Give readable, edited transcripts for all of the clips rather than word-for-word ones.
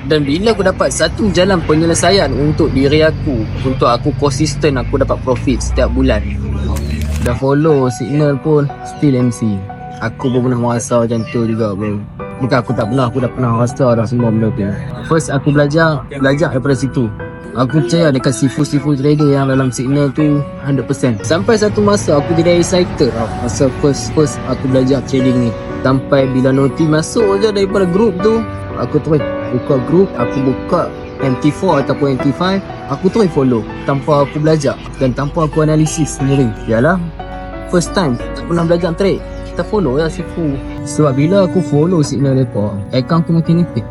Dan bila aku dapat satu jalan penyelesaian untuk diri aku, untuk aku konsisten, aku dapat profit setiap bulan. Dah follow signal pun still MC. Aku pun pernah merasa macam tu juga bro. Bukan aku tak pernah, aku dah pernah rasa dah semua benda tu. First aku belajar daripada situ. Aku percaya dekat sifu-sifu trader yang dalam signal tu 100%. Sampai satu masa aku tidak excited tau. Masa first aku belajar trading ni. Sampai bila noti masuk je daripada group tu, aku terus buka group, aku buka MT4 ataupun MT5, aku terus follow tanpa aku belajar dan tanpa aku analisis sendiri. Yalah, first time tak pernah belajar trade, kita follow lah sifu. Sebab bila aku follow signal mereka, account aku makin nipis.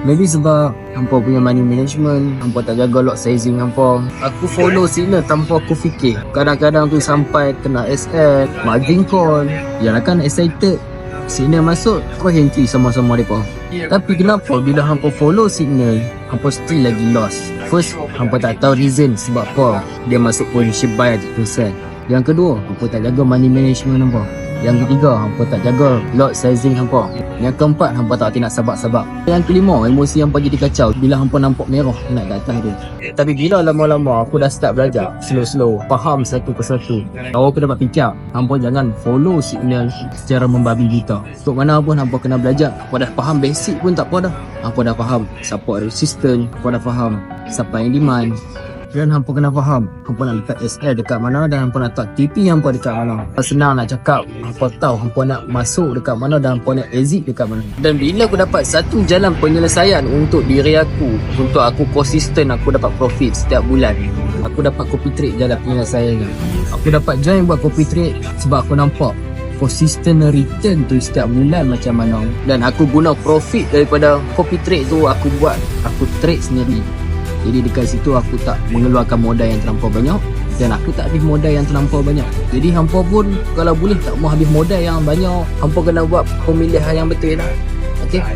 Maybe sebab hampa punya money management, hampa tak jaga lot sizing hampa. Aku follow signal tanpa aku fikir. Kadang-kadang tu sampai kena SL, margin call. Yalah kan excited, signal masuk, kau entry sama-sama mereka. Tapi kenapa bila hampa follow signal, hampa still lagi lost? First, hampa tak tahu reason sebab apa dia masuk position buy 100%. Yang kedua, hampa tak jaga money management hampa. Yang ketiga, hampa tak jaga lot sizing hampa. Yang keempat, hampa tak nak sabak-sabak. Yang kelima, emosi hampa jadi kacau bila hampa nampak merah nak ke atas tu. Tapi bila lama-lama aku dah start belajar, slow-slow, faham satu persatu, baru aku dapat fikir, hampa jangan follow signal secara membabi buta. Untuk mana pun hampa kena belajar. Hampa dah faham basic pun tak apa dah. Hampa dah faham support resistance, hampa dah faham supply and demand. Dan hampa kena faham hampa nak letak SL dekat mana dan hampa nak letak TP hampa dekat mana. Senang nak cakap, hampa tahu hampa nak masuk dekat mana dan hampa nak exit dekat mana. Dan bila aku dapat satu jalan penyelesaian untuk diri aku, untuk aku konsisten, aku dapat profit setiap bulan, aku dapat copy trade jalan penyelesaiannya. Aku dapat join buat copy trade sebab aku nampak consistent return tu setiap bulan macam mana. Dan aku guna profit daripada copy trade tu, aku buat, aku trade sendiri. Jadi dekat situ aku tak mengeluarkan modal yang terlampau banyak dan aku tak habis modal yang terlampau banyak. Jadi hampa pun kalau boleh tak mau habis modal yang banyak, hampa kena buat pemilihan yang betul lah. Okay.